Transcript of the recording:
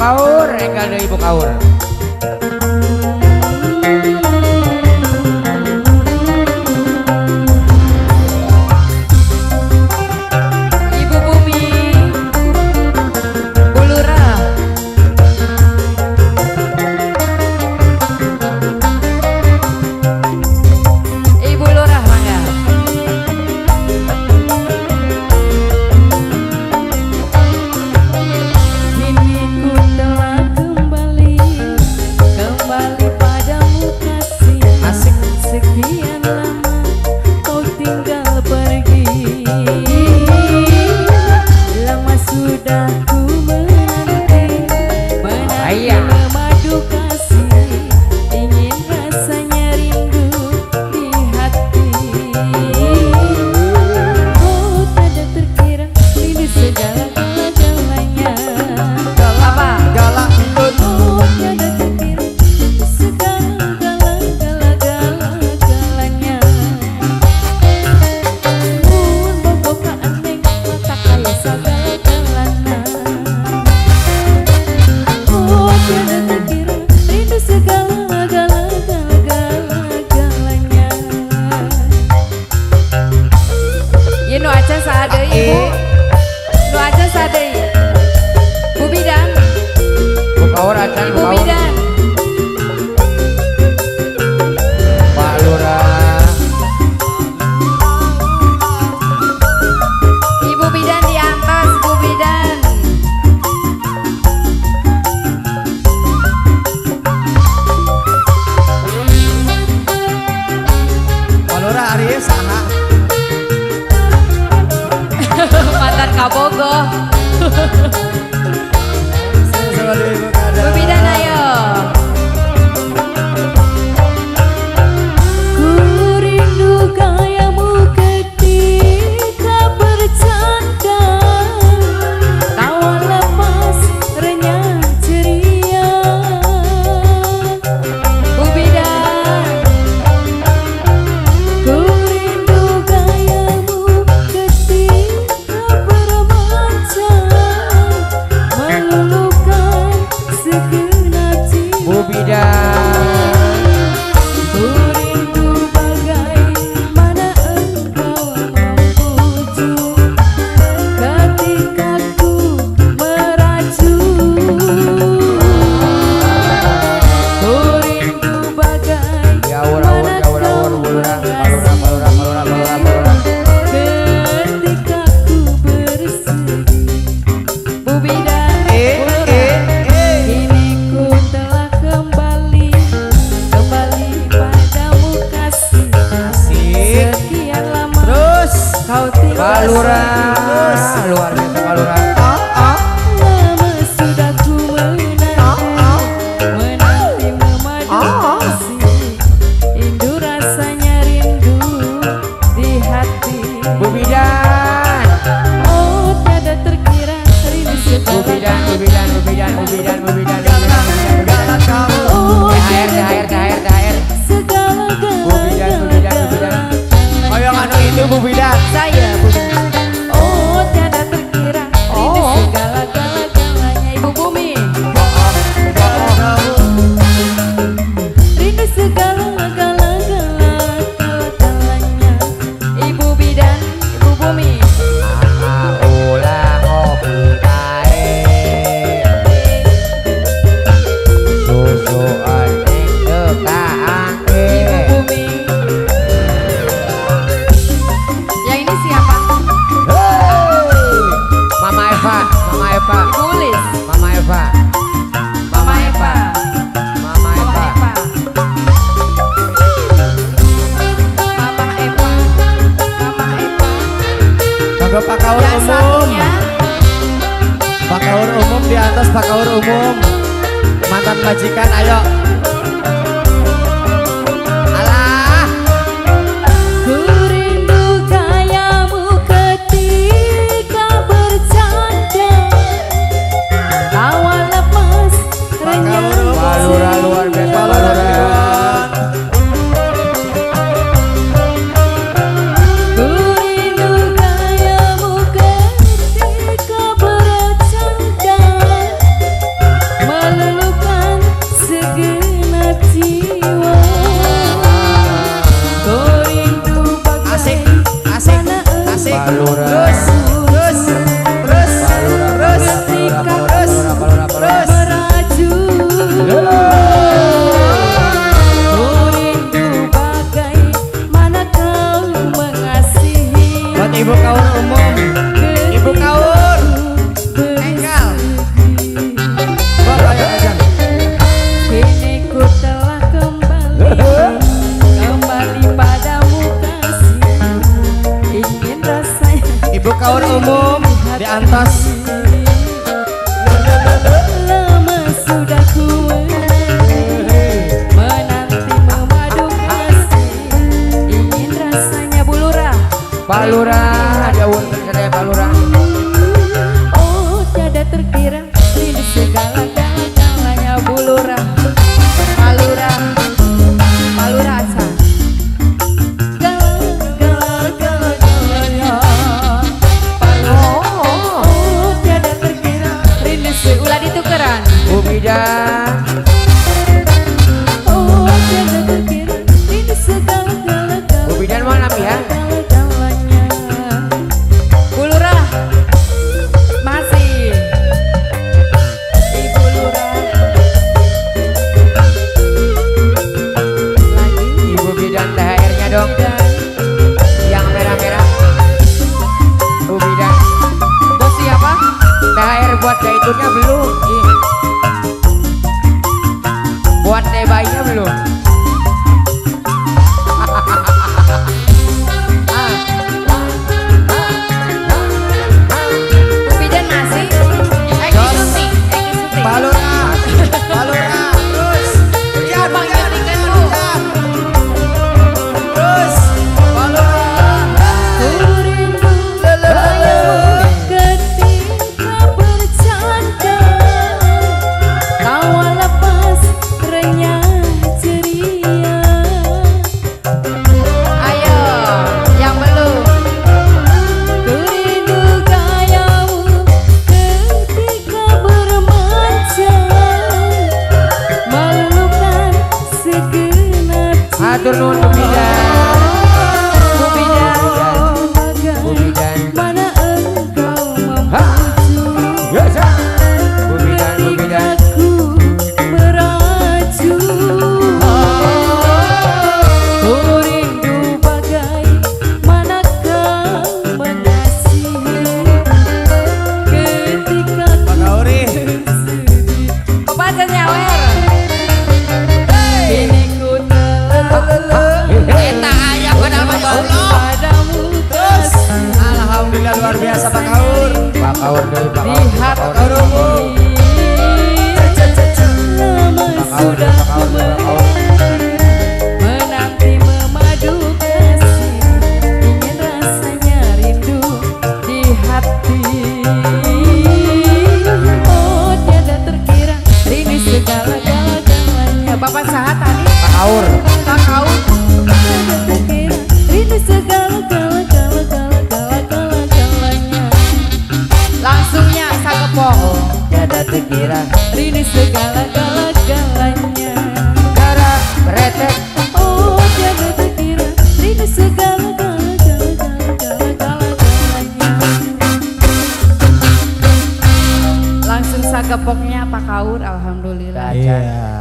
Kaur, enggal deui Ibu Kaur. Ibu Bumi, Bu Lurah. Ibu Lurah mangga. Kini ku telah kembali padamu kasih. Asik. Sekian lama kau tinggal pergi. Lama sudah ku menanti memadu kasih. Ingin rasanya rindu di hati. Oh tak terkira ini segala-galanya. Apa? Galak ikut. Oh tiada terkira segala-galanya. Mun boboka aneh mata kaya segala-galanya. Oh tiada terkira rindu segala-galanya. Ye nu acan saadeu Ibu. Nu acan saadeu. Bu Bidan, Bu Kaur acan Bu Ibu Kaur. Bidan. Pak Lurah. Ibu Bidan di atas, Bu Bidan. Pak Lurah ari ieu saha? Mantan Kabogo. Sama deui Ibu Kada. Bu Bidan ayo. Ku rindu gayamu ketika bercanda. Tawa lepas renyah ceria. Bu Bidan. Ku rindu gayamu ketika bermanja. Meluluhkan segenap jiwa. Bu Bidan. Ku rindu bagaimana engkau membujuk ketika ku merajuk. Ku rindu bagaimana kau ketika ku bersedih. Bu Bidan, Bu Lurah. Kini ku telah kembali padamu kasih. Asik. Sekian lama Terus kau tinggal Pak Lurah. Luar biasa Pak Lurah. lama sudah ku menanti memadu kasih. Rindu rasanya rindu di hati. Bu Bidan. Oh tiada terkira rindu Bu Bidan, Bu segala. Bidan, Bu Bidan, Bu Bidan, Bu Bidan. Oh THR, THR, THR, THR. Bu Bidan, Bu Bidan, Bu Bidan. Ayo anu itu Bu Bidan. Saya Bu Bidan. Oh tiada terkira rindu segala-galanya. Ibu Bumi. Rindu segala-galanya. Ibu Bidan, Ibu Bumi. Ulah kopi tae. Susu anjing tekaake. Ibu Bumi. Yang ini siapa? Mama Eva, Mama Eva, Ibu Ulis. Mama Eva, Mama Eva. Mama Mama Eva. Eva. Mama Eva. Mama Eva. Monggo Pak Kaur Yang umum. satunya Pak Kaur umum di atas, Pak Kaur umum. Mantan majikan ayo. Alah. ku rindu gayamu ketika bercanda. Tawa lepas renyah Pak Lurah luar biasa Pak Lurah. Ku rindu gayamu ketika bercanda. terus meraju rindu bagaimana kau mengasihi buat ibu kaur umum, ibu kaur engkal buat ayo aja. kini ku telah kembali padamu kasih ingin rasanya Ibu kaur umum di atas. lama sudah ku menanti memadu kasih ingin rasanya bulurah Pak Lurah, ada untung saya Pak Lurah. oh tiada terkira ini segala-galanya bulurah palurah asa galanya oh tiada terkira ini ulah ditukeran Bu Bidan, oh tiada terkira ini segala-galanya Bu Bidan mana ya? galanya bulurah masih ibu lurah lagi Ibu Bidan THR-nya dong, yang merah-merah. Bu Bidan, bos siapa? THR buat gaitutnya belum? Ih. Buat teh bayinya belum? Bidan masih? Suti. Pak Lurah, Pak Lurah, terus. Iya, Bang, Gantikan lu. terus. Pak Lurah. Rindu bayamu ketika bercanda tawa lepas renyah ceria ayo yang belum rindu gayamu ketika bermanja meluluhkan segenap Hatur nuhun Bu Bidan. Bu Bidan, Bu Bidan. mana engkau Ha. memuju Biasa. Bu Bidan, Bu Bidan. ketika ku meraju ku rindu bagaimana kau mengasihi ketika Pak Kauri. Bapak aja nyawer kini ku telah Eta ayah kembali padamu kasih Alhamdulillah luar biasa Pak Kaur. Pak Kaur dari Pak Kaur. lihat Pak Kaur umum. lama Pak Kaur sudah dari Pak Kaur dari Pak Kaur. menanti memadu kasih ingin rasanya rindu di hati oh tiada terkira rindu segala-galanya Bapak sahat tadi Pak Kaur. Pak Kau tiada terkira rindu segala-galanya langsungnya sakepong Tiada terkira. rindu segala-galanya Cara beretek. oh tiada terkira rindu segala-galanya langsung sakepoknya Pak Kaur alhamdulillah Iya.